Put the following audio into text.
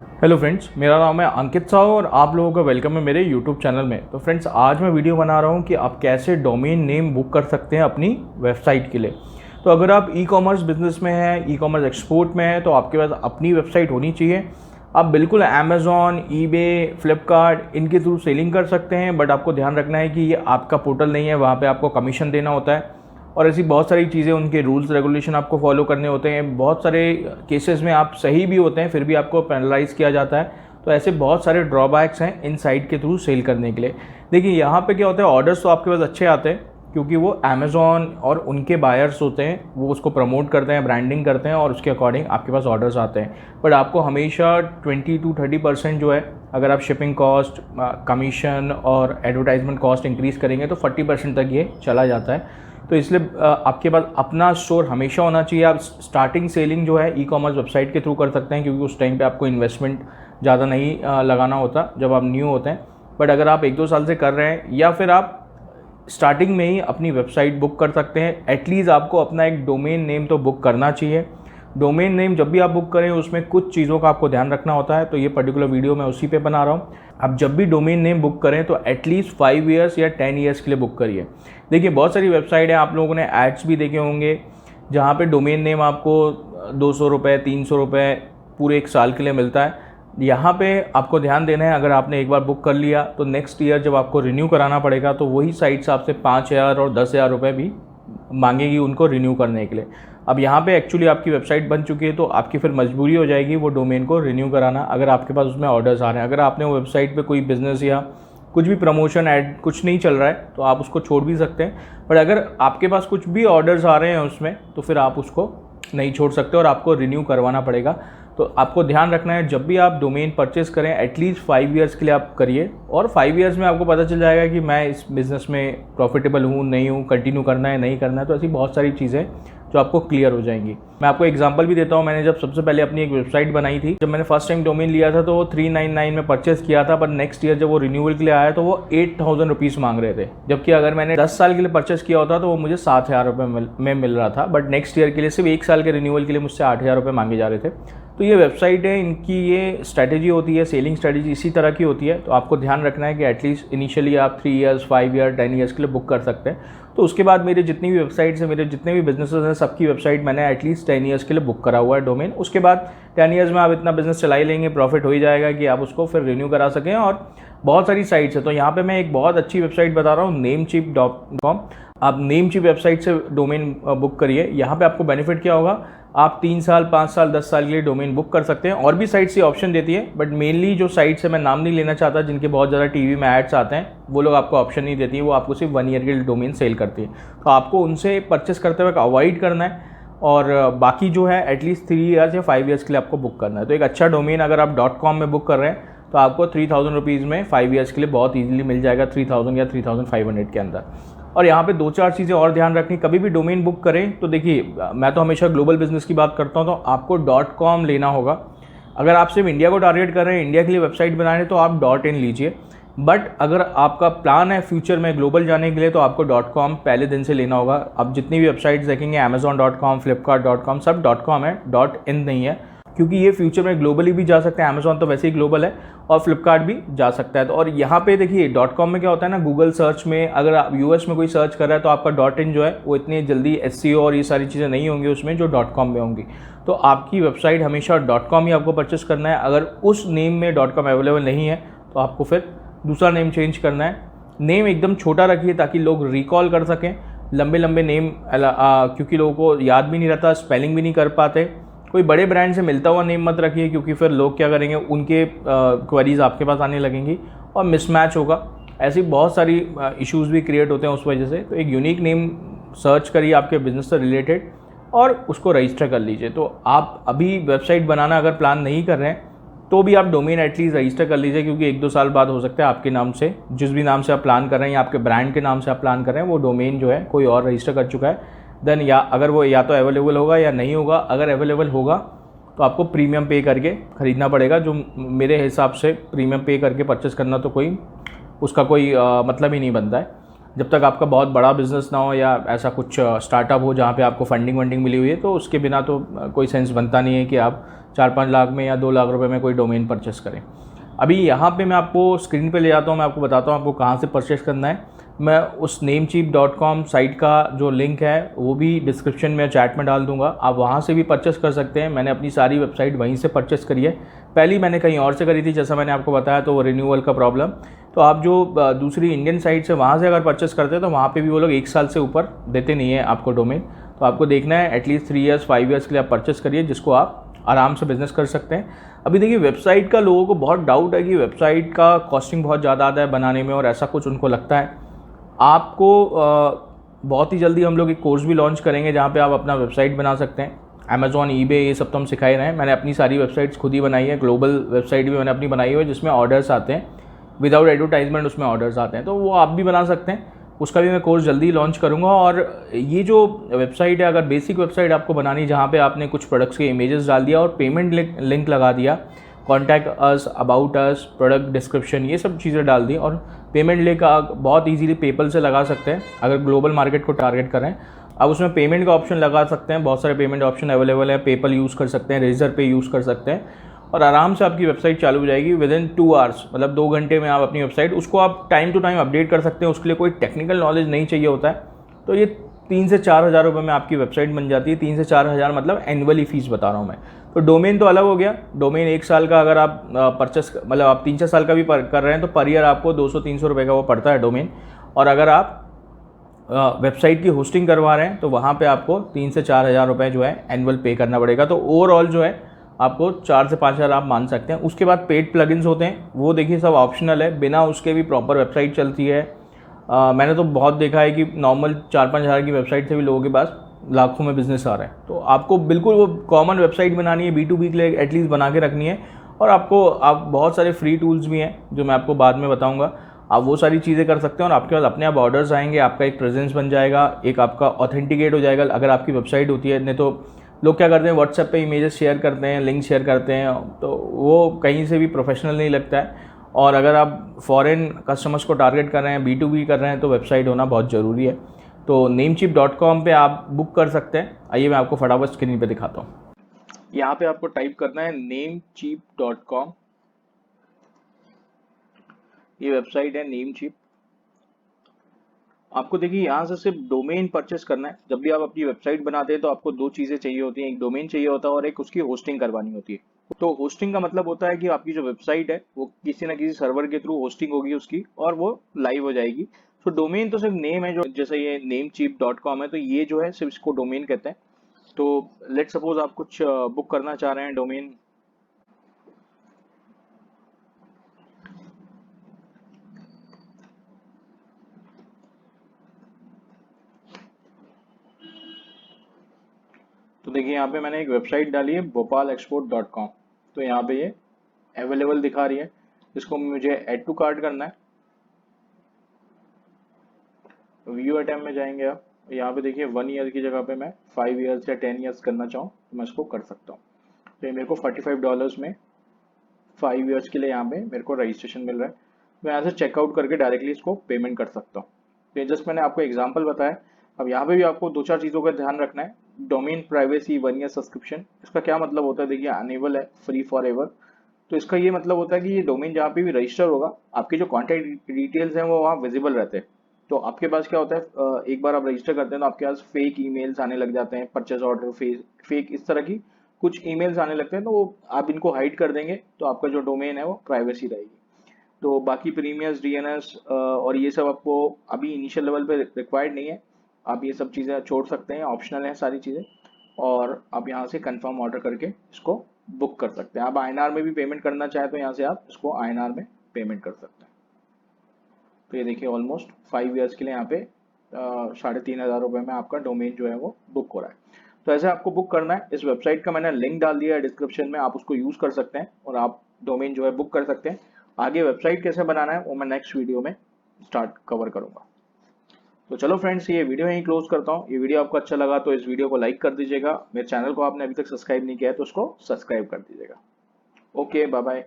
Hello friends, मेरा नाम है अंकित साहू और आप लोगों का वेलकम है मेरे यूट्यूब चैनल में। तो फ्रेंड्स, आज मैं वीडियो बना रहा हूं कि आप कैसे डोमेन नेम बुक कर सकते हैं अपनी वेबसाइट के लिए। तो अगर आप ई कॉमर्स बिजनेस में हैं, ई कॉमर्स एक्सपोर्ट में हैं, तो आपके पास अपनी वेबसाइट होनी चाहिए। आप बिल्कुल अमेज़ॉन, ईबे, फ्लिपकार्ट इनके थ्रू सेलिंग कर सकते हैं, बट आपको ध्यान रखना है कि ये आपका पोर्टल नहीं है, वहाँ पर आपको कमीशन देना होता है और ऐसी बहुत सारी चीज़ें, उनके रूल्स रेगुलेशन आपको फॉलो करने होते हैं। बहुत सारे केसेस में आप सही भी होते हैं, फिर भी आपको पेनलाइज़ किया जाता है। तो ऐसे बहुत सारे ड्रॉबैक्स हैं इन साइट के थ्रू सेल करने के लिए। देखिए, यहाँ पे क्या होता है, ऑर्डर्स तो आपके पास अच्छे आते हैं क्योंकि वो अमेज़ॉन और उनके बायर्स होते हैं, वो उसको प्रमोट करते हैं, ब्रांडिंग करते हैं और उसके अकॉर्डिंग आपके पास ऑर्डर्स आते हैं। बट आपको हमेशा 20 to 30% जो है, अगर आप शिपिंग कॉस्ट, कमीशन और एडवर्टाइजमेंट कॉस्ट इंक्रीज़ करेंगे तो 40% तक ये चला जाता है। तो इसलिए आपके पास अपना स्टोर हमेशा होना चाहिए। आप स्टार्टिंग सेलिंग जो है ई कॉमर्स वेबसाइट के थ्रू कर सकते हैं, क्योंकि उस टाइम पे आपको इन्वेस्टमेंट ज़्यादा नहीं लगाना होता जब आप न्यू होते हैं। बट अगर आप 1-2 साल से कर रहे हैं, या फिर आप स्टार्टिंग में ही अपनी वेबसाइट बुक कर सकते हैं, एटलीस्ट आपको अपना एक डोमेन नेम तो बुक करना चाहिए। डोमेन नेम जब भी आप बुक करें, उसमें कुछ चीज़ों का आपको ध्यान रखना होता है। तो ये पर्टिकुलर वीडियो मैं उसी पे बना रहा हूँ। आप जब भी डोमेन नेम बुक करें तो एटलीस्ट 5 ईयर्स या 10 ईयर्स के लिए बुक करिए। देखिए, बहुत सारी वेबसाइट है, आप लोगों ने एड्स भी देखे होंगे जहाँ पे डोमेन नेम आपको 200 रुपये, 300 रुपये पूरे 1 साल के लिए मिलता है। यहाँ पे आपको ध्यान देना है, अगर आपने एक बार बुक कर लिया तो नेक्स्ट ईयर जब आपको रिन्यू कराना पड़ेगा तो वही साइट्स आपसे 5,000 और 10,000 रुपये भी मांगेगी उनको रिन्यू करने के लिए। अब यहाँ पे एक्चुअली आपकी वेबसाइट बन चुकी है, तो आपकी फिर मजबूरी हो जाएगी वो डोमेन को रिन्यू कराना, अगर आपके पास उसमें ऑर्डर्स आ रहे हैं। अगर आपने वो वेबसाइट पे कोई बिजनेस या कुछ भी प्रमोशन ऐड कुछ नहीं चल रहा है तो आप उसको छोड़ भी सकते हैं। बट अगर आपके पास कुछ भी ऑर्डर्स आ रहे हैं उसमें, तो फिर आप उसको नहीं छोड़ सकते और आपको रिन्यू करवाना पड़ेगा। तो आपको ध्यान रखना है, जब भी आप डोमेन परचेस करें एटलीस्ट 5 ईयर्स के लिए आप करिए, और 5 ईयर्स में आपको पता चल जाएगा कि मैं इस बिज़नेस में प्रॉफिटेबल हूँ, नहीं हूँ, कंटिन्यू करना है, नहीं करना है। तो ऐसी बहुत सारी चीज़ें जो आपको क्लियर हो जाएंगी। मैं आपको एग्जांपल भी देता हूँ। मैंने जब सबसे पहले अपनी एक वेबसाइट बनाई थी, जब मैंने फर्स्ट टाइम डोमेन लिया था तो वो 399 में परचेस किया था, पर नेक्स्ट ईयर जब वो रिन्यूअल के लिए आया तो वो 8,000 रुपीज़ मांग रहे थे। जबकि अगर मैंने 10 साल के लिए परचेस किया होता तो वो मुझे 7,000 रुपये में मिल रहा था। बट नेक्स्ट ईयर के लिए सिर्फ 1 साल के रिन्यूअल के लिए मुझसे 8,000 रुपये मांगे जा रहे थे। तो ये वेबसाइट है, इनकी ये स्ट्रैटेजी होती है, सेलिंग स्ट्रैटेजी इसी तरह की होती है। तो आपको ध्यान रखना है कि एटलीस्ट इनिशियली आप 3 ईयर्स, 5 ईयर, 10 ईयर्स के लिए बुक कर सकते हैं। तो उसके बाद मेरे जितनी भी वेबसाइट्स हैं, मेरे जितने भी बिजनेसेस हैं, सबकी वेबसाइट मैंने एटलीस्ट 10 ईयर्स के लिए बुक करा हुआ है डोमेन। उसके बाद 10 ईयर्स में आप इतना बिजनेस चला ही लेंगे, प्रॉफिट हो ही जाएगा कि आप उसको फिर रिन्यू करा सकें। और बहुत सारी साइट्स है, तो यहाँ पे मैं एक बहुत अच्छी वेबसाइट बता रहा हूँ, namecheap.com। आप नेमचीप वेबसाइट से डोमेन बुक करिए। यहाँ पे आपको बेनिफिट क्या होगा, आप 3 साल, 5 साल, 10 साल के लिए डोमेन बुक कर सकते हैं। और भी साइट्स ये ऑप्शन देती है, बट मेनली जो साइट्स है, मैं नाम नहीं लेना चाहता, जिनके बहुत ज़्यादा टीवी में एड्स आते हैं, वो लोग आपको ऑप्शन नहीं देती है, वो आपको सिर्फ 1 ईयर के लिए डोमेन सेल करती है। तो आपको उनसे परचेस करते वक्त अवॉइड करना है, और बाकी जो है एटलीस्ट 3 ईयर्स या 5 ईयर्स के लिए आपको बुक करना है। तो एक अच्छा डोमेन अगर आप .com में बुक कर रहे हैं तो आपको 3,000 रुपीज़ में 5 ईयर्स के लिए बहुत ईजिली मिल जाएगा, 3,000 या 3,500 के अंदर। और यहाँ पे 2-4 चीज़ें और ध्यान रखनी, कभी भी डोमेन बुक करें तो देखिए, मैं तो हमेशा ग्लोबल बिजनेस की बात करता हूँ, तो आपको .com लेना होगा। अगर आप सिर्फ इंडिया को टारगेट कर रहे हैं, इंडिया के लिए वेबसाइट बना रहे हैं, तो आप .in लीजिए। बट अगर आपका प्लान है फ्यूचर में ग्लोबल जाने के लिए, तो आपको .com पहले दिन से लेना होगा। आप जितनी भी वेबसाइट्स देखेंगे, amazon.com, flipkart.com, सब .com है, .in नहीं है, क्योंकि ये फ्यूचर में ग्लोबली भी जा सकते हैं। अमेज़ॉन तो वैसे ही ग्लोबल है, और फ्लिपकार्ट भी जा सकता है। तो और यहाँ पे देखिए, .com में क्या होता है ना, गूगल सर्च में अगर आप यूएस में कोई सर्च कर रहा है तो आपका .in जो है वो इतनी जल्दी SEO और ये सारी चीज़ें नहीं होंगी उसमें जो .com में होंगी। तो आपकी वेबसाइट हमेशा .com ही आपको परचेस करना है। अगर उस नेम में .com अवेलेबल नहीं है तो आपको फिर दूसरा नेम चेंज करना है। नेम एकदम छोटा रखिए ताकि लोग रिकॉल कर सकें। लंबे लंबे नेम क्योंकि लोगों को याद भी नहीं रहता, स्पेलिंग भी नहीं कर पाते। कोई बड़े ब्रांड से मिलता हुआ नेम मत रखिए, क्योंकि फिर लोग क्या करेंगे, उनके क्वेरीज आपके पास आने लगेंगी और मिसमैच होगा। ऐसी बहुत सारी इश्यूज भी क्रिएट होते हैं उस वजह से। तो एक यूनिक नेम सर्च करिए आपके बिजनेस से रिलेटेड और उसको रजिस्टर कर लीजिए। तो आप अभी वेबसाइट बनाना अगर प्लान नहीं कर रहे हैं तो भी आप डोमेन एटलीस्ट रजिस्टर कर लीजिए, क्योंकि 1-2 साल बाद हो सकता है आपके नाम से, जिस भी नाम से आप प्लान कर रहे हैं या आपके ब्रांड के नाम से आप प्लान कर रहे हैं, वो डोमेन जो है कोई और रजिस्टर कर चुका है। देन या अगर वो या तो अवेलेबल होगा या नहीं होगा। अगर अवेलेबल होगा तो आपको प्रीमियम पे करके ख़रीदना पड़ेगा, जो मेरे हिसाब से प्रीमियम पे करके परचेस करना तो उसका कोई मतलब ही नहीं बनता है। जब तक आपका बहुत बड़ा बिजनेस ना हो या ऐसा कुछ स्टार्टअप हो जहाँ पे आपको फंडिंग मिली हुई है, तो उसके बिना तो कोई सेंस बनता नहीं है कि आप 4-5 लाख में या 2 लाख रुपए में कोई डोमेन परचेस करें। अभी यहाँ पे मैं आपको स्क्रीन पे ले जाता हूँ, मैं आपको बताता हूँ आपको कहाँ से परचेस करना है। मैं उस namecheap.com साइट का जो लिंक है वो भी डिस्क्रिप्शन में चैट में डाल दूंगा, आप वहाँ से भी परचेस कर सकते हैं। मैंने अपनी सारी वेबसाइट वहीं से परचेस करी है। पहली मैंने कहीं और से करी थी, जैसा मैंने आपको बताया, तो वो रिन्यूअल का प्रॉब्लम। तो आप जो दूसरी इंडियन साइट से वहाँ से अगर परचेस करते हैं तो वहाँ पे भी वो लोग 1 साल से ऊपर देते नहीं है आपको डोमेन। तो आपको देखना है एटलीस्ट 3 ईयर्स 5 ईयर्स के लिए आप परचेस करिए, जिसको आप आराम से बिजनेस कर सकते हैं। अभी देखिए वेबसाइट का लोगों को बहुत डाउट है कि वेबसाइट का कॉस्टिंग बहुत ज़्यादा आता है बनाने में, और ऐसा कुछ उनको लगता है। आपको बहुत ही जल्दी हम लोग एक कोर्स भी लॉन्च करेंगे जहाँ पे आप अपना वेबसाइट बना सकते हैं। अमेज़ॉन, ईबे, ये सब तो हम सिखा ही रहे हैं। मैंने अपनी सारी वेबसाइट्स खुद ही बनाई है, ग्लोबल वेबसाइट भी मैंने अपनी बनाई हुई है जिसमें ऑर्डर्स आते हैं, विदाउट एडवर्टाइजमेंट उसमें ऑर्डर्स आते हैं। तो वो आप भी बना सकते हैं, उसका भी मैं कोर्स जल्दी लॉन्च करूँगा। और ये जो वेबसाइट है, अगर बेसिक वेबसाइट आपको बनानी जहाँ पे आपने कुछ प्रोडक्ट्स के इमेजेस डाल दिया और पेमेंट लिंक लगा दिया, contact us, about us, product description, ये सब चीज़ें डाल दी, और पेमेंट लिंक आप बहुत इजीली पेपल से लगा सकते हैं। अगर ग्लोबल मार्केट को टारगेट करें, आप उसमें पेमेंट का ऑप्शन लगा सकते हैं। बहुत सारे पेमेंट ऑप्शन अवेलेबल है, पेपल यूज़ कर सकते हैं, रेजर पे यूज़ कर सकते हैं, और आराम से आपकी वेबसाइट चालू हो जाएगी विदिन 2 आवर्स। मतलब 2 घंटे में आप अपनी वेबसाइट, उसको आप टाइम टू टाइम अपडेट कर सकते हैं। उसके लिए कोई टेक्निकल नॉलेज नहीं चाहिए होता है। तो ये 3 से 4 हज़ार रुपये में आपकी वेबसाइट बन जाती है। 3 से 4 हज़ार मतलब एनुअली फ़ीस बता रहा हूँ मैं। तो डोमेन तो अलग हो गया। डोमेन 1 साल का अगर आप परचेस, मतलब आप 3-4 साल का भी कर रहे हैं तो पर ईयर आपको 200-300 रुपये का वो पड़ता है डोमेन। और अगर आप वेबसाइट की होस्टिंग करवा रहे हैं तो वहाँ पे आपको 3 से 4 हज़ार रुपये जो है एनुअल पे करना पड़ेगा। तो ओवरऑल जो है आपको 4 से 5 हज़ार आप मान सकते हैं। उसके बाद पेड प्लगइन्स होते हैं, वो देखिए सब ऑप्शनल है, बिना उसके भी प्रॉपर वेबसाइट चलती है। मैंने तो बहुत देखा है कि नॉर्मल 4-5 हज़ार की वेबसाइट से भी लोगों के पास लाखों में बिजनेस आ रहा है। तो आपको बिल्कुल वो कॉमन वेबसाइट बनानी है, B2B के लिए एटलीस्ट बना के रखनी है। और आप बहुत सारे फ्री टूल्स भी हैं जो मैं आपको बाद में बताऊंगा, आप वो सारी चीज़ें कर सकते हैं और आपके पास अपने आप ऑर्डर्स आएंगे, आपका एक प्रेजेंस बन जाएगा, एक आपका ऑथेंटिकेट हो जाएगा अगर आपकी वेबसाइट होती है। नहीं तो लोग क्या करते हैं, व्हाट्सएप पे इमेजेस शेयर करते हैं, लिंक शेयर करते हैं, तो वो कहीं से भी प्रोफेशनल नहीं लगता है। और अगर आप फॉरेन कस्टमर्स को टारगेट कर रहे हैं, B2B कर रहे हैं, तो वेबसाइट होना बहुत ज़रूरी है। तो namecheap.com पे आप बुक कर सकते हैं। आइए मैं आपको फटाफट स्क्रीन पे दिखाता हूँ। यहाँ पे आपको टाइप करना है namecheap.com, ये वेबसाइट है namecheap। आपको देखिए यहाँ से सिर्फ डोमेन परचेस करना है। जब भी आप अपनी वेबसाइट बनाते हैं तो आपको 2 चीज़ें चाहिए होती हैं, एक डोमेन चाहिए होता है और एक उसकी होस्टिंग करवानी होती है। तो होस्टिंग का मतलब होता है कि आपकी जो वेबसाइट है वो किसी ना किसी सर्वर के थ्रू होस्टिंग होगी उसकी, और वो लाइव हो जाएगी। तो डोमेन तो सिर्फ नेम है, जो जैसे ये namecheap.com है, तो ये जो है सिर्फ इसको डोमेन कहते हैं। तो लेट सपोज आप कुछ बुक करना चाह रहे हैं डोमेन, तो देखिए यहाँ पे मैंने एक वेबसाइट डाली है bhopalexport.com। तो यहाँ पे ये अवेलेबल दिखा रही है, इसको मुझे ऐड टू कार्ट करना है। व्यू आइटम में जाएंगे आप, यहाँ पे देखिए 1 ईयर की जगह पे मैं 5 ईयर्स या 10 ईयर्स करना चाहूँ तो मैं इसको कर सकता हूँ। तो ये मेरे को $45 में 5 ईयर्स के लिए यहाँ पे मेरे को रजिस्ट्रेशन मिल रहा है। मैं यहाँ से चेकआउट करके डायरेक्टली इसको पेमेंट कर सकता हूँ। तो ये जस्ट मैंने आपको एग्जांपल बताया। अब यहाँ पे भी आपको 2-4 चीज़ों का ध्यान रखना है। डोमेन प्राइवेसी 1 ईयर सब्सक्रिप्शन, इसका क्या मतलब होता है, देखिए अनेबल है, फ्री फॉर एवर। तो इसका ये मतलब होता है कि ये डोमेन जहाँ पे भी रजिस्टर होगा, आपके जो कॉन्टैक्ट डिटेल्स हैं वो वहाँ विजिबल रहते हैं। तो आपके पास क्या होता है, एक बार आप रजिस्टर करते हैं तो आपके पास फेक ईमेल्स आने लग जाते हैं, परचेज ऑर्डर फेक इस तरह की कुछ ईमेल्स आने लगते हैं। तो आप इनको हाइड कर देंगे तो आपका जो डोमेन है वो प्राइवेसी रहेगी। तो बाकी प्रीमियस DNS और ये सब आपको अभी इनिशियल लेवल पे रिक्वायर्ड नहीं है, आप ये सब चीज़ें छोड़ सकते हैं, ऑप्शनल हैं सारी चीज़ें। और आप यहाँ से कंफर्म ऑर्डर करके इसको बुक कर सकते हैं। आप INR में भी पेमेंट करना चाहें तो यहाँ से आप इसको INR में पेमेंट कर सकते हैं। तो ये देखिए ऑलमोस्ट 5 ईयर्स के लिए यहाँ पे 3,500 रुपये में आपका डोमेन जो है वो बुक हो रहा है। तो ऐसे आपको बुक करना है। इस वेबसाइट का मैंने लिंक डाल दिया है डिस्क्रिप्शन में, आप उसको यूज़ कर सकते हैं और आप डोमेन जो है बुक कर सकते हैं। आगे वेबसाइट कैसे बनाना है वो मैं नेक्स्ट वीडियो में कवर करूँगा। तो चलो फ्रेंड्स, ये वीडियो यहीं क्लोज करता हूँ। ये वीडियो आपको अच्छा लगा तो इस वीडियो को लाइक कर दीजिएगा। मेरे चैनल को आपने अभी तक सब्सक्राइब नहीं किया है तो उसको सब्सक्राइब कर दीजिएगा। Okay, bye bye.